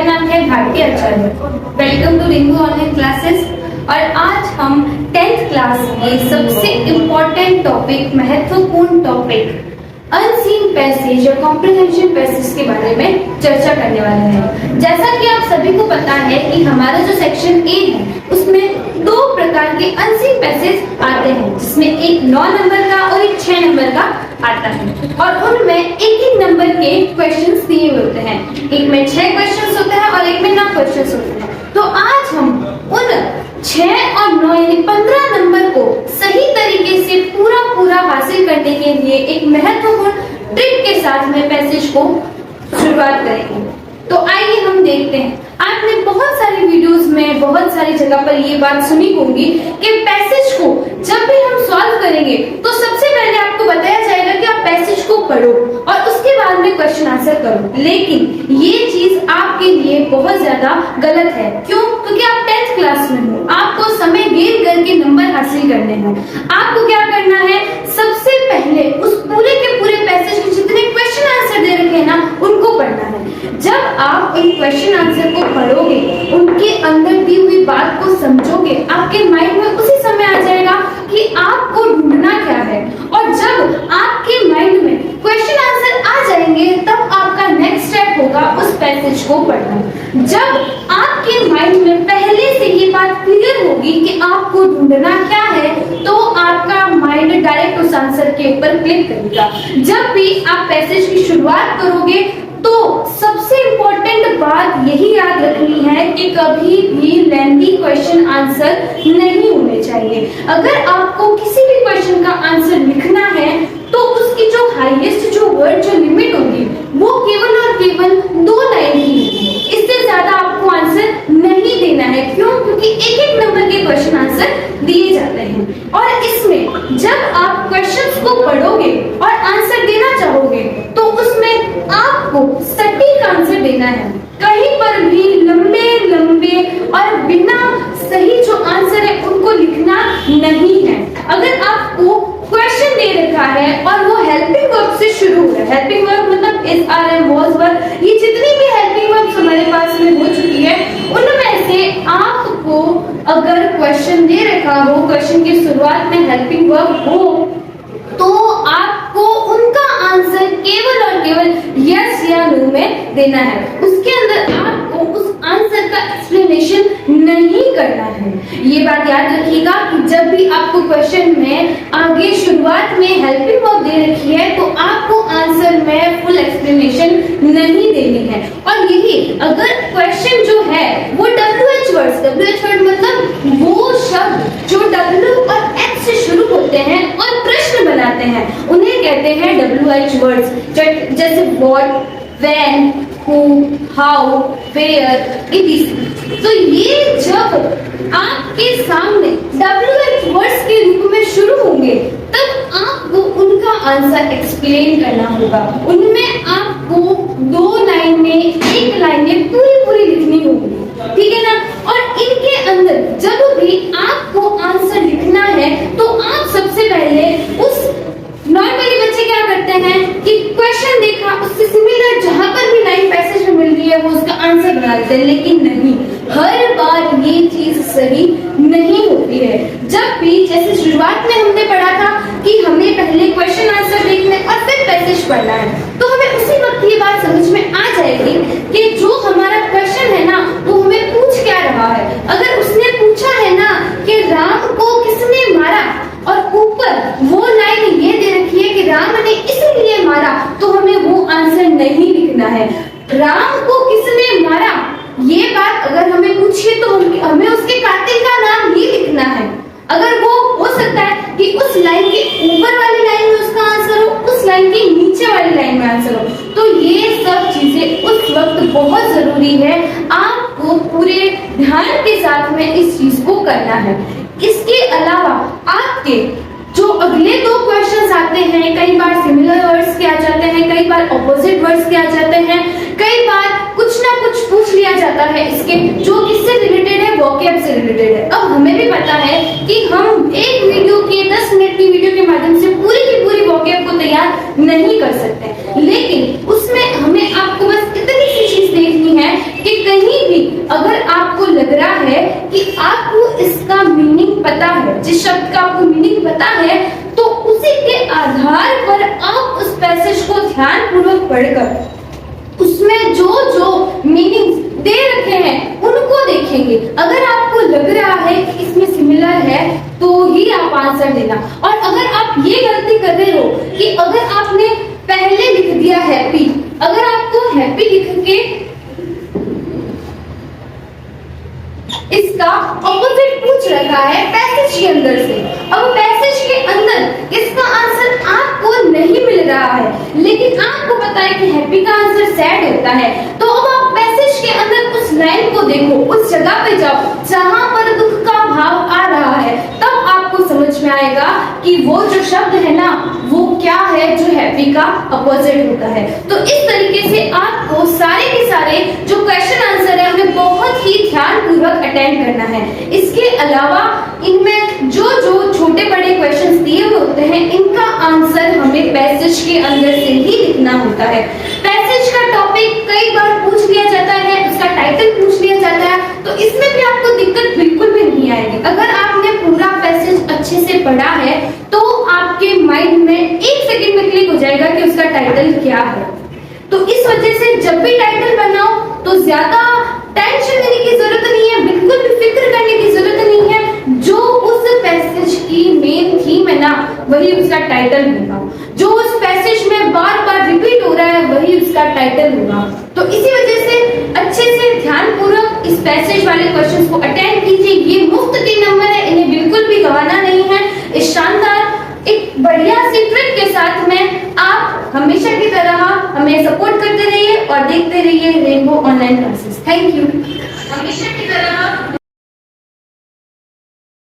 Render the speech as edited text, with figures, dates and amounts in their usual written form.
मेरा नाम है Bharti Acharya. Welcome to Ringu online classes. और आज हम 10th क्लास के सबसे इम्पोर्टेंट टॉपिक, महत्वपूर्ण टॉपिक अनसीन पैसेज या कॉम्प्रिहेंशन पैसेज के बारे में चर्चा करने वाले हैं। जैसा कि आप सभी को पता है कि हमारा जो सेक्शन ए है उसमें 2 प्रकार के अनसीन पैसेज आते हैं, जिसमें एक 9 नंबर का और एक 6 नंबर का आता है। और उनमें एक नंबर के क्वेश्चंस दिए होते हैं। एक में 6 क्वेश्चंस होते हैं और एक में 9 क्वेश्चंस होते हैं। तो आज हम उन 6 और 9 यानी 15 नंबर को सही तरीके से पूरा हासिल करने के लिए एक महत्वपूर्ण ट्रिक के साथ में पैसेज को शुरुआत करेंगे। तो आइए हम देखते हैं। आपने बहुत सारी वीडियोस में बहुत सारी जगह पर ये बात सुनी होगी कि पैसेज को जब भी हम सॉल्व करेंगे तो सबसे पहले आपको बताया जाएगा कि आप पैसेज को पढ़ो और उसके बाद में क्वेश्चन आंसर करो। लेकिन ये चीज आपके लिए बहुत ज्यादा गलत है। क्यों? क्योंकि आप 10th क्लास में हो, आपको समय गेन करके नंबर हासिल करने हैं। आपको क्या करना है, सबसे पहले उस पूरे के पूरे पैसेज के जितने क्वेश्चन आंसर दे रखे हैं ना, उनको पढ़ना है। जब आप उन क्वेश्चन आंसर को पढ़ोगे, उनके अंदर दी हुई बात को समझोगे, आपके माइंड में उसी समय आ जाएगा कि आपको ढूंढना क्या है। और जब आपके माइंड में क्वेश्चन आंसर आ जाएंगे, तब आपका नेक्स्ट स्टेप होगा उस पैसेज को पढ़ना। जब आपके माइंड में पहले से ये बात क्लियर होगी कि आपको ढूंढना क्या है, तो आपका माइंड डायरेक्ट उस आंसर के ऊपर क्लिक करेगा। जब भी आप पैसेज की शुरुआत करोगे तो सबसे इंपॉर्टेंट बात यही याद रखनी है कि कभी भी लेंथी क्वेश्चन आंसर नहीं होने चाहिए। अगर आपको किसी भी क्वेश्चन का आंसर लिखना है तो उसकी जो हाईएस्ट जो वर्ड जो लिमिट होगी वो केवल और केवल 2 लाइन ही होगी। इससे ज्यादा आपको आंसर नहीं देना है। क्यों? क्योंकि एक नंबर के क्वेश्चन आंसर दिए जाते हैं। और इसमें जब आप क्वेश्चंस को पढ़ोगे और आंसर देना चाहोगे तो उसमें आपको सटीक आंसर देना है। कहीं पर भी लंबे और बिना सही जो आंसर है उनको लिखना नहीं है। अगर आपको क्वेश्चन दे रखा है और वो हेल्पिंग वर्ब से शुरू है, हेल्पिंग वर्ब मतलब इज, आर, एम, वाज, वर, ये जितनी भी हेल्पिंग वर्ब्स हमारे पास में हो चुकी है, उनमें से आपको अगर क्वेश्चन दे रखा हो, क्वेश्चन की शुरुआत में हेल्पिंग वर्ब हो, तो आपको उनका आंसर केवल और केवल यस या नो में देना है। उसके अंदर आपको उस आंसर का एक्सप्लेनेशन नहीं करना है। ये बात याद रखिएगा कि जब भी आपको क्वेश्चन में आगे शुरुआत में हेल्पिंग वर्ब दे रखी है तो आपको आंसर में फुल एक्सप्लेनेशन नहीं देनी है। और यही अगर क्वेश्चन जो है वो WH वर्ड मतलब वो शब्द जो W और H से शुरू होते हैं और प्रश्न बनाते हैं, उन्हें कहते हैं WH वर्ड्स। जैसे what, when, who, how, where, it. तो ये जब आपके सामने WH वर्ड्स के रूप में शुरू होंगे तब आपको उनका आंसर एक्सप्लेन करना होगा। उनमें आपको 2 लाइन में 1 लाइन में पूरी लिखनी होगी, ठीक है ना। और इनके अंदर जब भी आपको आंसर लिखना है तो आप सबसे पहले उस नॉर्मली बच्चे क्या करते हैं कि क्वेश्चन देखा, उससे सिमिलर जहां पर भी लाइन पैसेज में मिल रही है वो उसका आंसर बना देते हैं। लेकिन नहीं, हर बार ये चीज सही नहीं होती है। जब भी जैसे शुरुआत में हमने पढ़ा था कि हमें पहले क्वेश्चन आंसर देखने और फिर पैसेज पढ़ना है, तो हमें उसी वक्त ये बात समझ में आ जाएगी कि जो हमारा क्वेश्चन है ना वो हमें पूछ क्या रहा है। अगर उसने पूछा है ना कि राम को किसने मारा और ऊपर वो लाइन ये दे रखी है कि राम ने इसलिए मारा, तो हमें वो आंसर नहीं लिखना है। राम को किसने मारा ये बात अगर हमें पूछिए तो हमें उसके कातिल का नाम ही लिखना है। अगर वो हो सकता है कि उस लाइन के ऊपर वाली लाइन में उसका आंसर हो, उस लाइन के नीचे वाली लाइन में आंसर हो, तो ये सब चीजें उस वक्त बहुत जरूरी है। आपको पूरे ध्यान के साथ में इस चीज को करना है। इसके अलावा आपके जो अगले 2 क्वेश्चंस आते हैं, कई बार सिमिलर वर्ड्स के आ जाते हैं, कई बार ऑपोजिट वर्ड्स के आ जाते हैं, कई बार कुछ ना कुछ पूछ लिया जाता है इसके जो किससे रिलेटेड है, वोकैब से रिलेटेड है। अब हमें भी पता है कि हम एक वीडियो के 10 मिनट की वीडियो के माध्यम से पूरी की पूरी वोकैब को तैयार नहीं कर सकते, लेकिन उसमें हमें आपको बस इतनी सी चीज देखनी है कि कहीं इसका मीनिंग पता है, जिस शब्द का आपको मीनिंग पता है, तो उसी के आधार पर आप उस पैसेज को ध्यानपूर्वक पढ़कर उसमें जो जो मीनिंग्स दे रखे हैं उनको देखेंगे। अगर आपको लग रहा है कि इसमें सिमिलर है तो ही आप आंसर देना। और अगर आप ये गलती कर रहे हो कि अगर आपने पहले लिख दिया हैप्पी, अगर आपको हैप्पी लिख के इसका ऑपोजिट पूछ रखा है पैसेज के अंदर से, अब पैसेज के अंदर इसका आंसर आपको नहीं मिल रहा है, लेकिन आपको पता है कि हैप्पी का आंसर सैड होता है, तो अब आप पैसेज के अंदर उस लाइन को देखो, उस जगह पे जाओ जहां पर दुख का भाव आ रहा है, तब आपको समझ में आएगा कि वो जो शब्द है ना वो क्या है जो हैप्पी का अपोजिट होता है। तो इस तरीके से आपको सारे के सारे जो क्वेश्चन आंसर है उन्हें बहुत ही ध्यानपूर्वक अटेंड करना है। इसके अलावा इनमें जो जो छोटे बड़े क्वेश्चंस दिए हुए होते हैं इनका आंसर हमें पैसेज के अंदर से ही लिखना होता है। पैसेज का टॉपिक कई बार पूछ लिया जाता है, उसका टाइटल पूछ लिया जाता है, तो इसमें भी आपको दिक्कत बिल्कुल भी नहीं आएगी। अगर आपने पूरा पैसेज अच्छे से पढ़ा है तो आपके माइंड में एक सेकंड में क्लिक हो जाएगा कि उसका टाइटल क्या है। तो इस वजह से जब भी टाइटल बनाओ तो ज्यादा टेंशन लेने की जरूरत नहीं है, बिल्कुल भी फिक्र करने की जरूरत नहीं है। जो उस पैसेज की मेन थीम है ना वही उसका टाइटल होगा, जो उस पैसेज में बार बार रिपीट हो रहा है वही उसका टाइटल होगा। तो इसी वजह से अच्छे से ध्यानपूर्वक इस पैसेज वाले क्वेश्चंस को अटेंड कीजिए। ये मुफ्त के नंबर है, इन्हें बिल्कुल भी गंवाना नहीं है। इस शानदार एक बढ़िया सी ट्रिक के साथ में आप हमेशा की तरह हमें सपोर्ट करते रहिए और देखते रहिए rainbow online classes. Thank you.